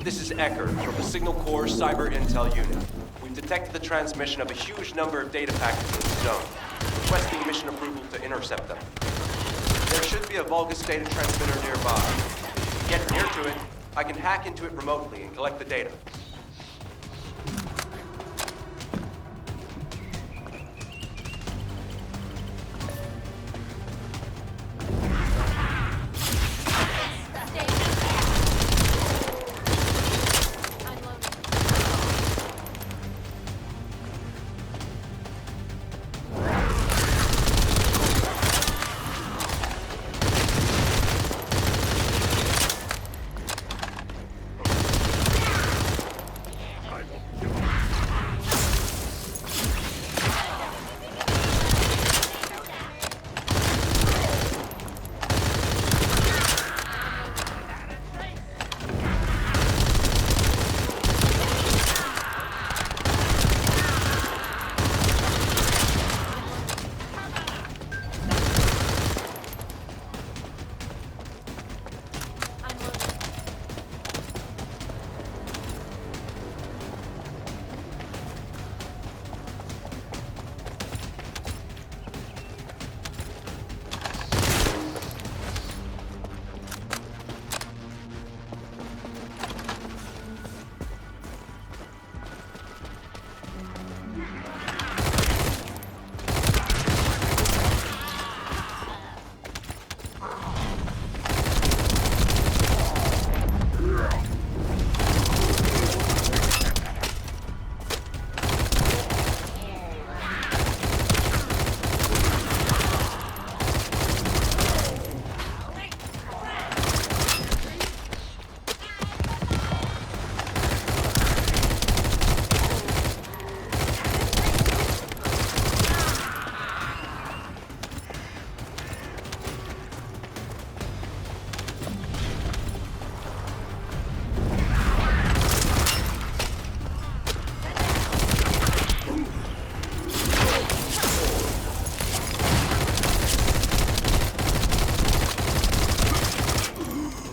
This is Eckert from the Signal Corps Cyber Intel Unit. We've detected the transmission of a huge number of data packets in the zone, requesting mission approval to intercept them. There should be a Vulgus data transmitter nearby. If you get near to it, I can hack into it remotely and collect the data.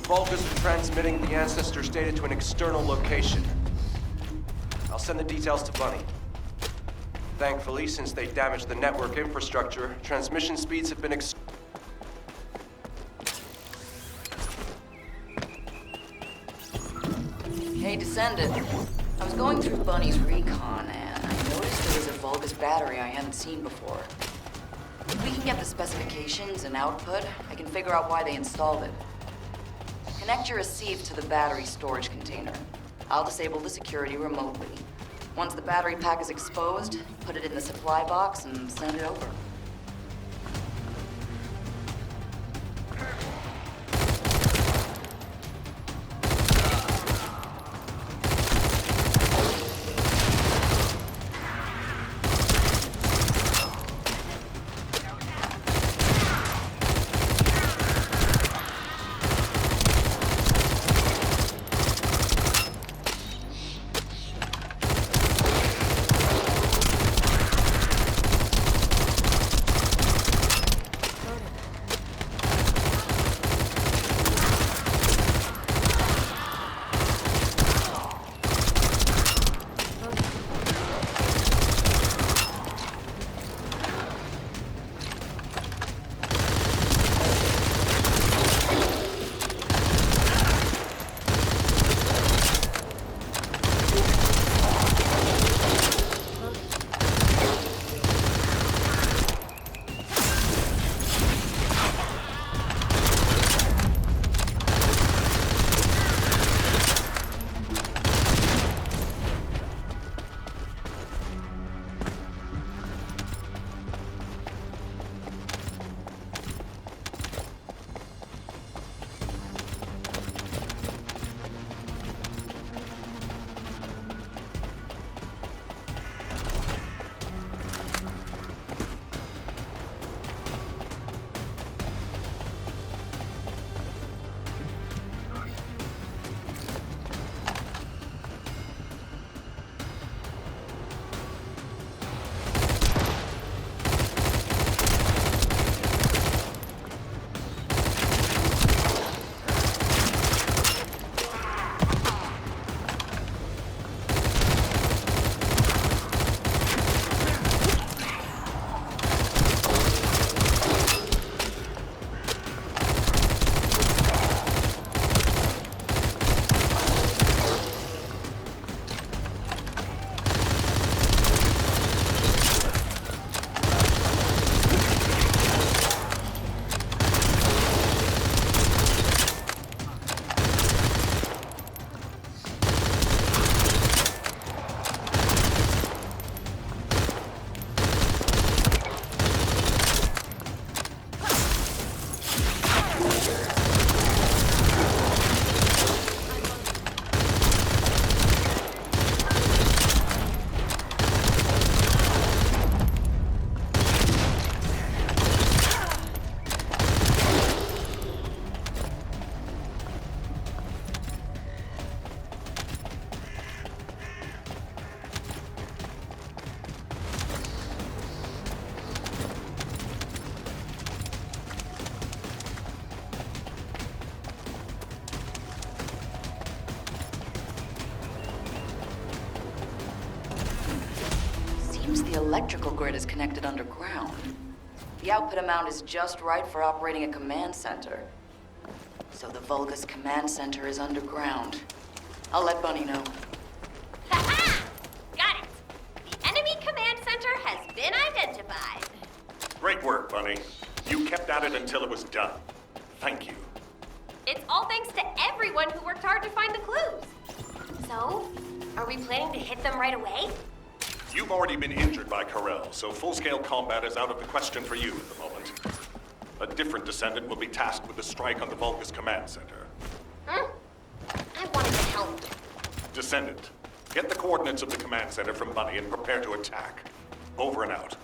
Vulgus are transmitting the Ancestors' data to an external location. I'll send the details to Bunny. Thankfully, since they damaged the network infrastructure, transmission speeds have been Hey, Descendant. I was going through Bunny's recon, and I noticed there was a Vulgus battery I hadn't seen before. If we can get the specifications and output, I can figure out why they installed it. Connect your receive to the battery storage container. I'll disable the security remotely. Once the battery pack is exposed, put it in the supply box and send it over. the electrical grid is connected underground. The output amount is just right for operating a command center. So the Vulgus command center is underground. I'll let Bunny know. Ha-ha! Got it! The enemy command center has been identified. Great work, Bunny. You kept at it until it was done. Thank you. It's all thanks to everyone who worked hard to find the clues. So, are we planning to hit them right away? You've already been injured by Carell, so full-scale combat is out of the question for you at the moment. A different descendant will be tasked with the strike on the Vulgus command center. I wanted to help. Descendant, get the coordinates of the command center from Bunny and prepare to attack. Over and out.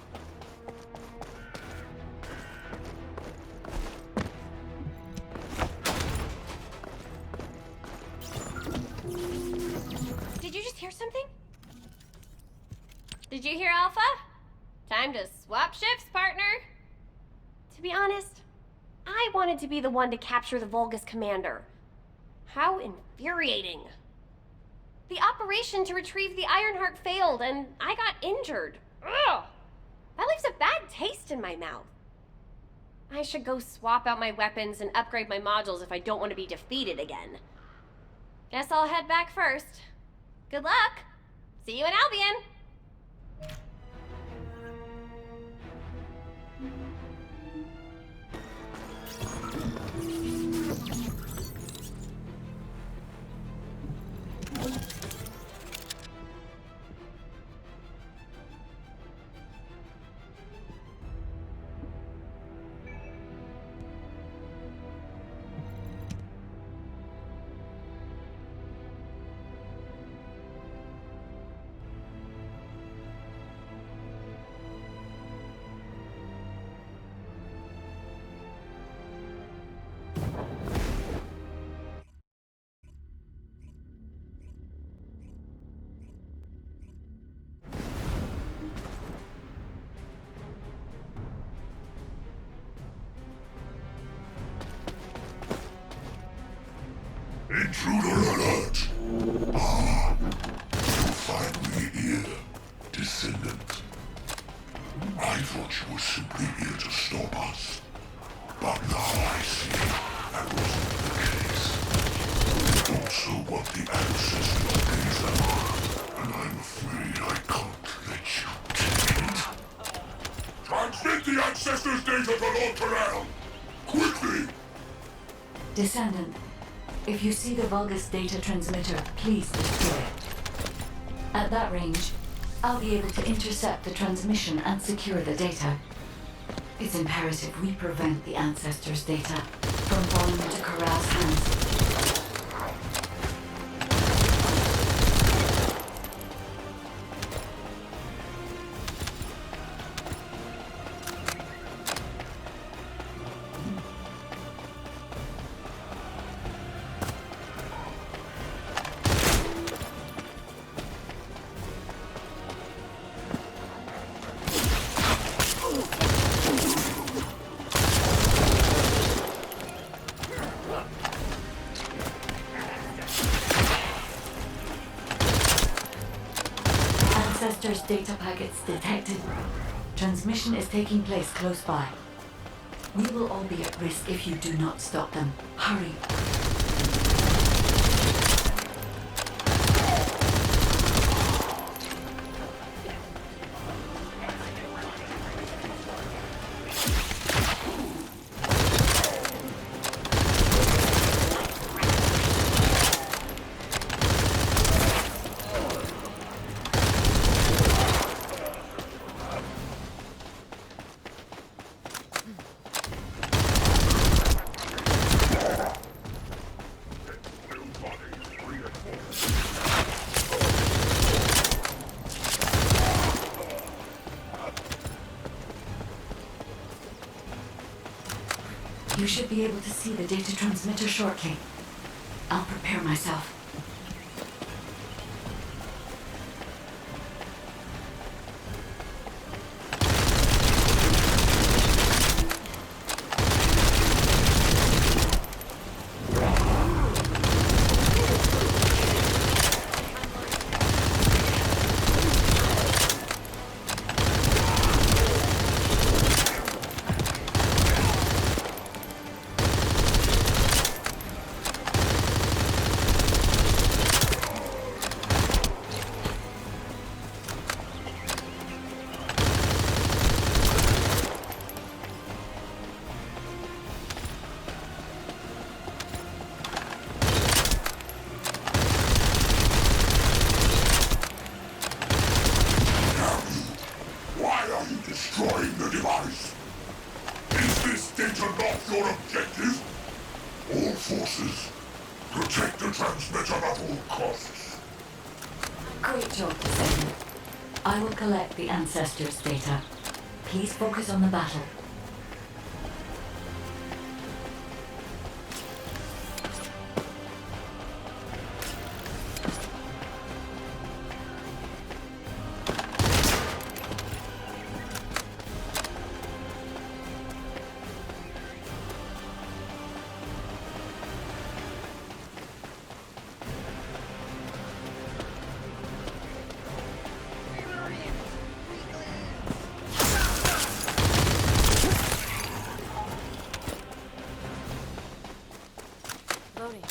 Did you just hear something? Did you hear Alpha? Time to swap shifts, partner. To be honest, I wanted to be the one to capture the Vulgus commander. How infuriating. The operation to retrieve the Ironheart failed, and I got injured. Ugh! That leaves a bad taste in my mouth. I should go swap out my weapons and upgrade my modules if I don't want to be defeated again. Guess I'll head back first. Good luck! See you in Albion! Intruder alert! Ah, you're finally here, Descendant. I thought you were simply here to stop us. But now I see that wasn't the case. You also want the ancestral data, and I'm afraid I can't let you take it. Transmit the ancestors' data to Lord Terrell! Quickly! Descendant, if you see the Vulgus data transmitter, please destroy it. At that range, I'll be able to intercept the transmission and secure the data. It's imperative we prevent the Ancestors' data from falling into Corral's hands. Ancestors' data packets detected. Transmission is taking place close by. We will all be at risk if you do not stop them. Hurry. You should be able to see the data transmitter shortly. I'll prepare myself. forces. Protect the transmitter at all costs. Great job, Descendant. I will collect the Ancestors' data. Please focus on the battle. Loading.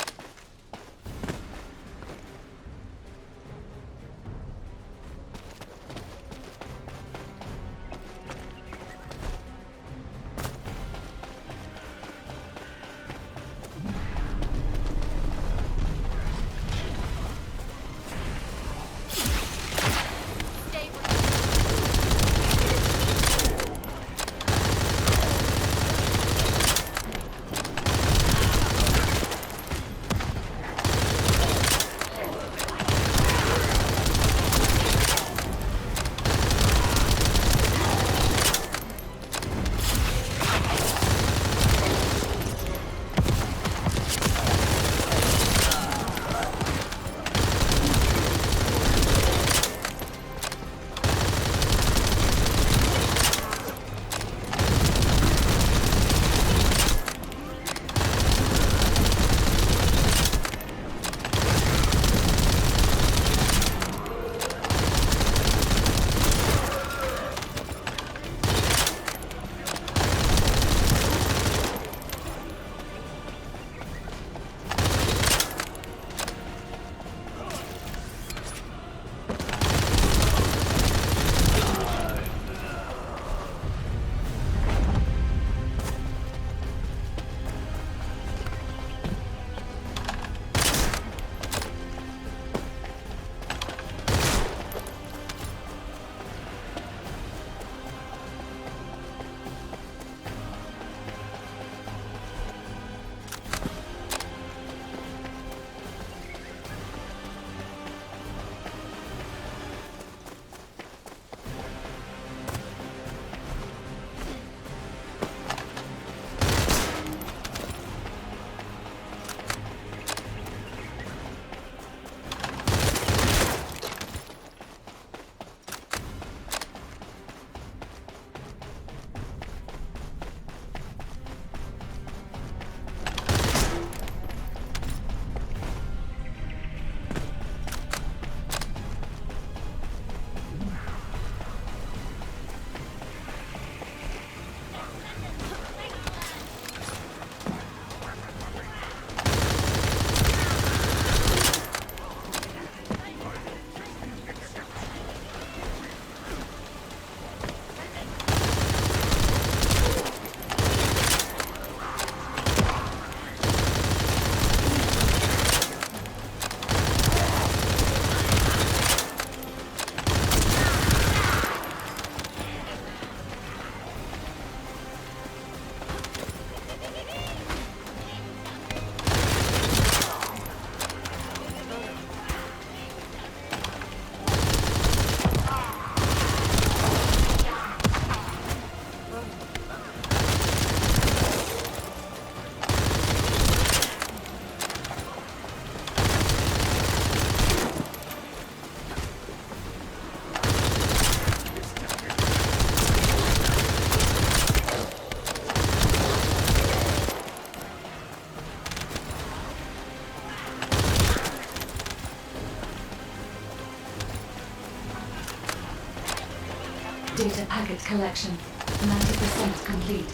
Data packet collection, 90% complete.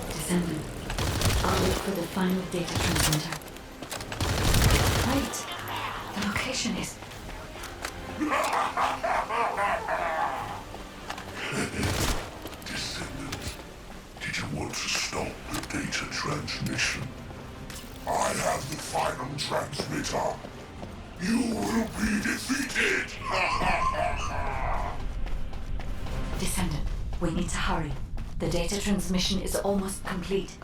Descendant, I'll wait for the final data transmitter. Wait, the location is... Descendant, did you want to stop the data transmission? I have the final transmitter. You will be defeated! Descendant, we need to hurry. The data transmission is almost complete.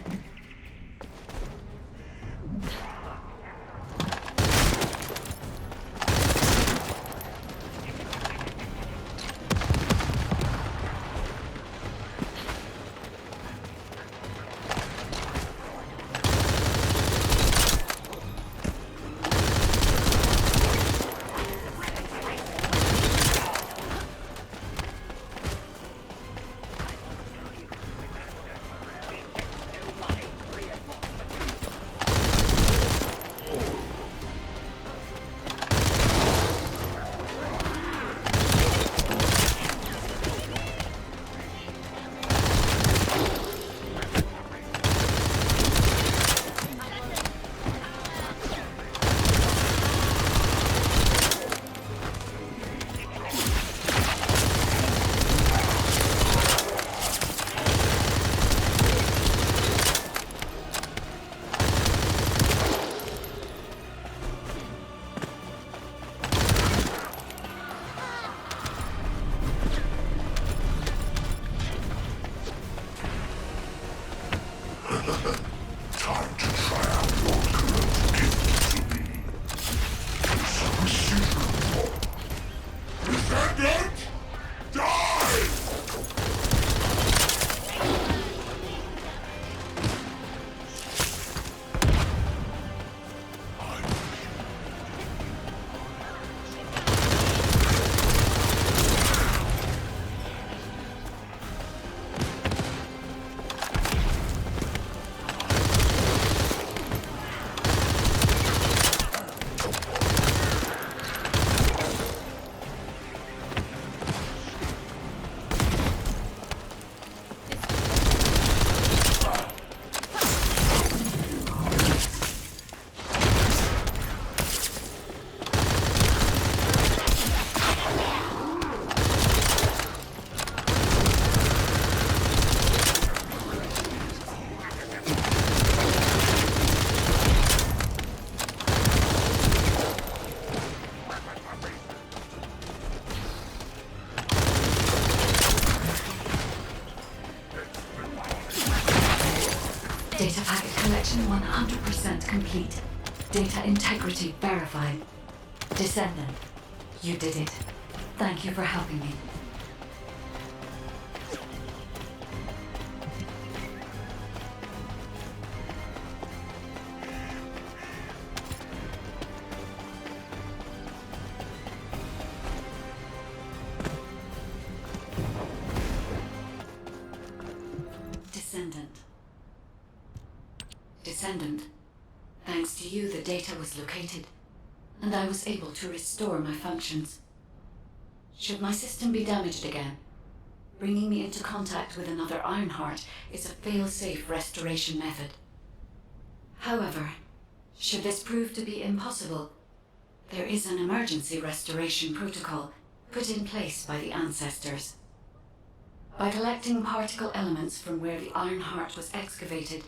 complete. Data integrity verified. Descendant, you did it. Thank you for helping me. Descendant, thanks to you, the data was located, and I was able to restore my functions. Should my system be damaged again, bringing me into contact with another Ironheart is a fail-safe restoration method. However, should this prove to be impossible, there is an emergency restoration protocol put in place by the ancestors. By collecting particle elements from where the Ironheart was excavated,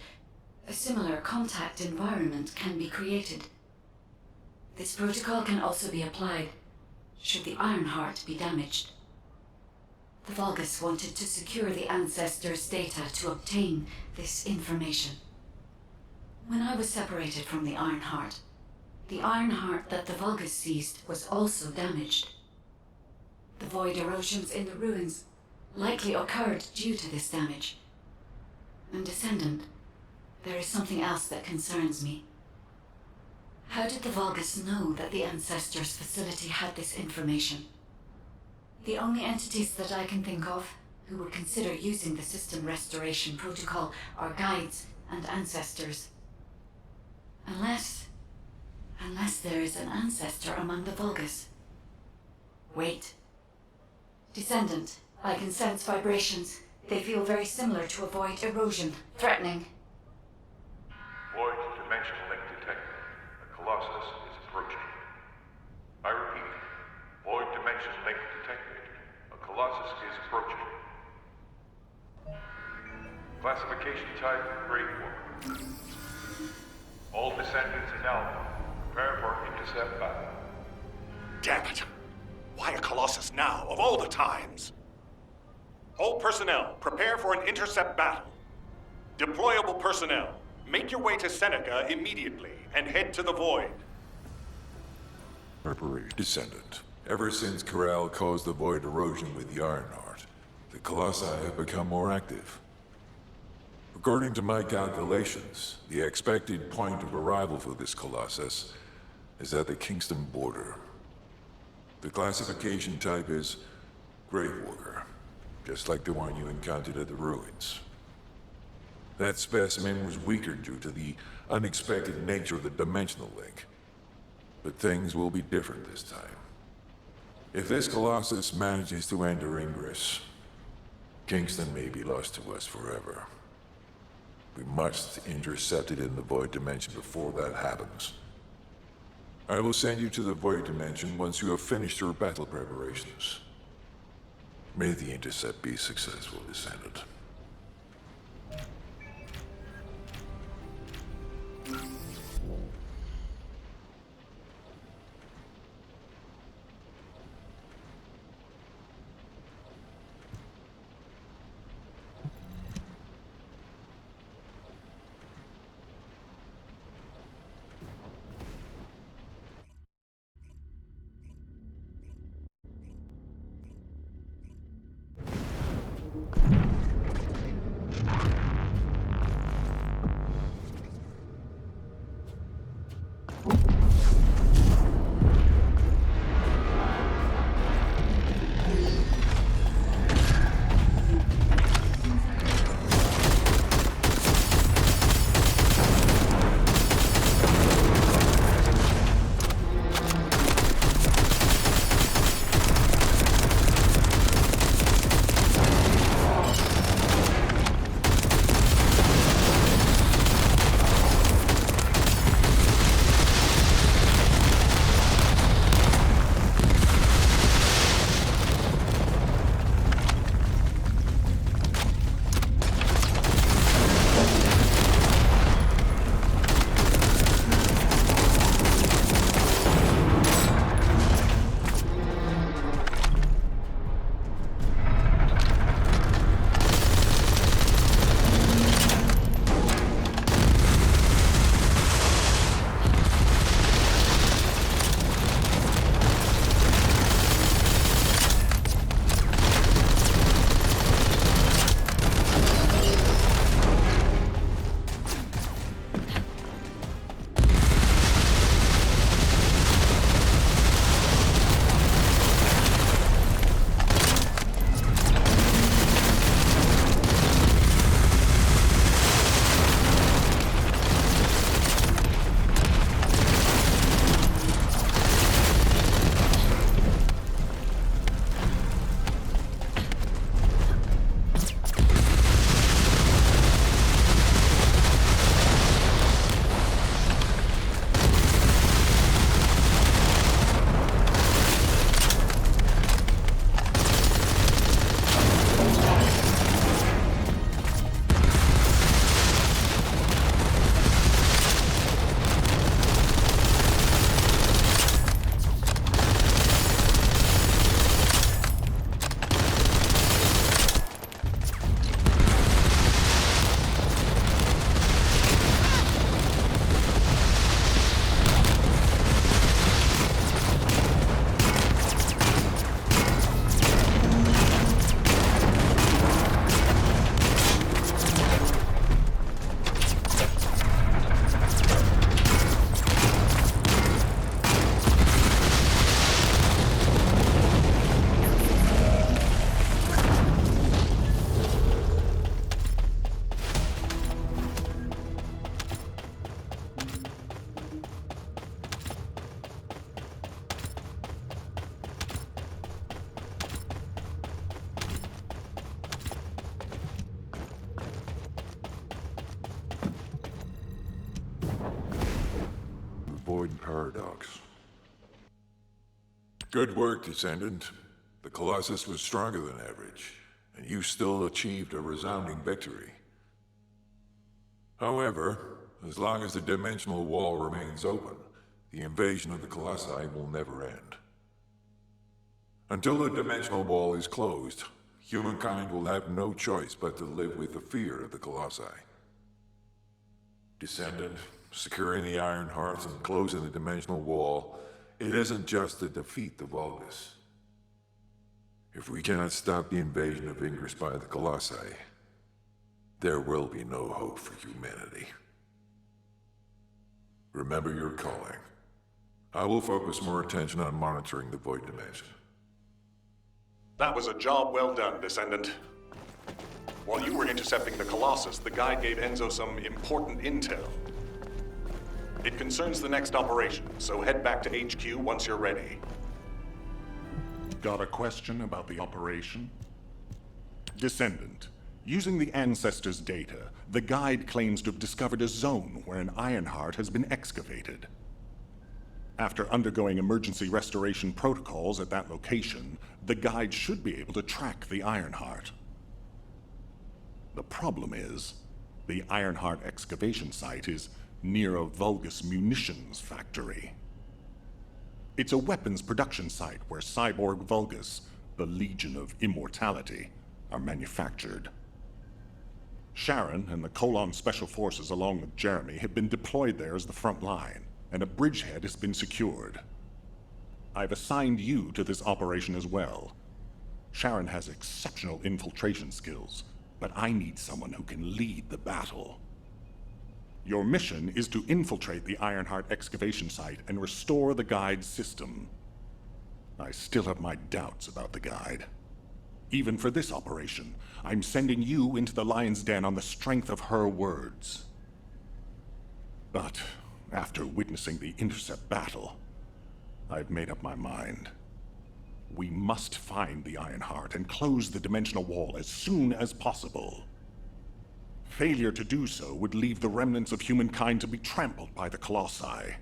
a similar contact environment can be created. This protocol can also be applied should the Ironheart be damaged. The Vulgus wanted to secure the ancestors' data to obtain this information. When I was separated from the Ironheart that the Vulgus seized was also damaged. The void erosions in the ruins likely occurred due to this damage. And Descendant, there is something else that concerns me. How did the Vulgus know that the Ancestors' facility had this information? The only entities that I can think of who would consider using the system restoration protocol are guides and ancestors. Unless there is an ancestor among the Vulgus. Wait. Descendant, I can sense vibrations. They feel very similar to a void erosion, threatening. Void dimension link detected. The Colossus is approaching. I repeat, void dimension link detected. A Colossus is approaching. Classification type, Great War. All descendants in Alpha, prepare for intercept battle. Damn it! Why a Colossus now, of all the times? All personnel, prepare for an intercept battle. Deployable personnel, make your way to Seneca immediately and head to the Void. Preparation. Descendant. Ever since Corral caused the void erosion with the Ironheart, the Colossi have become more active. According to my calculations, the expected point of arrival for this Colossus is at the Kingston border. The classification type is Gravewalker, just like the one you encountered at the ruins. That specimen was weaker due to the unexpected nature of the dimensional link. But things will be different this time. If this Colossus manages to enter Ingress, Kingston may be lost to us forever. We must intercept it in the Void Dimension before that happens. I will send you to the Void Dimension once you have finished your battle preparations. May the intercept be successful, Descendant. Void Paradox. Good work, Descendant. The Colossus was stronger than average, and you still achieved a resounding victory. However, as long as the dimensional wall remains open, the invasion of the Colossi will never end. Until the dimensional wall is closed, humankind will have no choice but to live with the fear of the Colossi. Descendant, securing the Iron Hearts and closing the dimensional wall, it isn't just to defeat the Vulgus. If we cannot stop the invasion of Ingress by the Colossi, there will be no hope for humanity. Remember your calling. I will focus more attention on monitoring the Void Dimension. That was a job well done, Descendant. While you were intercepting the Colossus, the guide gave Enzo some important intel. It concerns the next operation, so head back to HQ once you're ready. Got a question about the operation? Descendant, using the Ancestors' data, the guide claims to have discovered a zone where an Ironheart has been excavated. After undergoing emergency restoration protocols at that location, the guide should be able to track the Ironheart. The problem is, the Ironheart excavation site is near a Vulgus munitions factory. It's a weapons production site where cyborg Vulgus, the Legion of Immortality, are manufactured. Sharon and the Colon Special Forces along with Jeremy have been deployed there as the front line, and a bridgehead has been secured. I've assigned you to this operation as well. Sharon has exceptional infiltration skills, but I need someone who can lead the battle. Your mission is to infiltrate the Ironheart excavation site and restore the guide's system. I still have my doubts about the guide. Even for this operation, I'm sending you into the Lion's Den on the strength of her words. But after witnessing the intercept battle, I've made up my mind. We must find the Ironheart and close the dimensional wall as soon as possible. Failure to do so would leave the remnants of humankind to be trampled by the Colossi,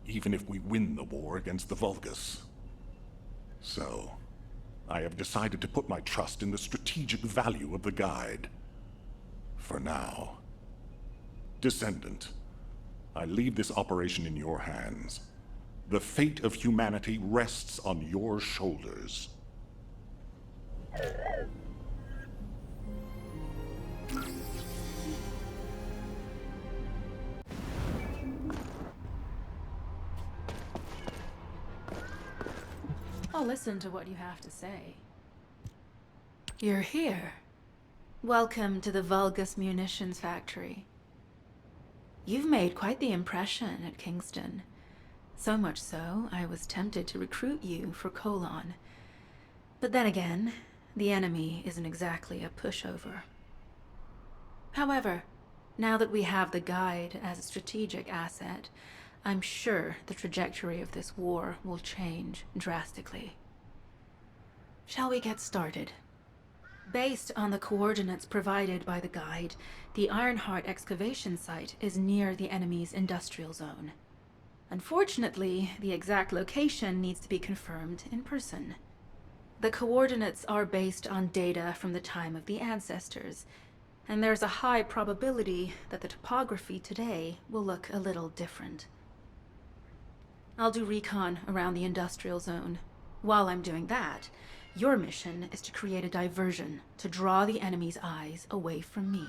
even if we win the war against the Vulgus. So, I have decided to put my trust in the strategic value of the guide. For now. Descendant, I leave this operation in your hands. The fate of humanity rests on your shoulders. I'll listen to what you have to say. You're here. Welcome to the Vulgus Munitions Factory. You've made quite the impression at Kingston. So much so, I was tempted to recruit you for Colon. But then again, the enemy isn't exactly a pushover. However, now that we have the guide as a strategic asset, I'm sure the trajectory of this war will change drastically. Shall we get started? Based on the coordinates provided by the guide, the Ironheart excavation site is near the enemy's industrial zone. Unfortunately, the exact location needs to be confirmed in person. The coordinates are based on data from the time of the Ancestors, and there's a high probability that the topography today will look a little different. I'll do recon around the industrial zone. While I'm doing that, your mission is to create a diversion to draw the enemy's eyes away from me.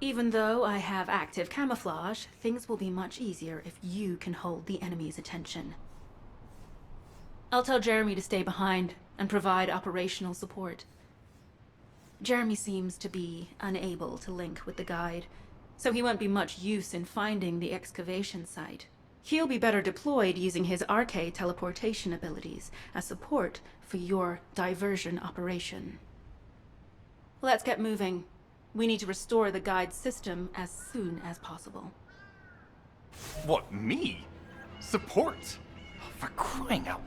Even though I have active camouflage, things will be much easier if you can hold the enemy's attention. I'll tell Jeremy to stay behind and provide operational support. Jeremy seems to be unable to link with the guide, so he won't be much use in finding the excavation site. He'll be better deployed using his arcade teleportation abilities as support for your diversion operation. Let's get moving. We need to restore the guide's system as soon as possible. What, me? Support? For crying out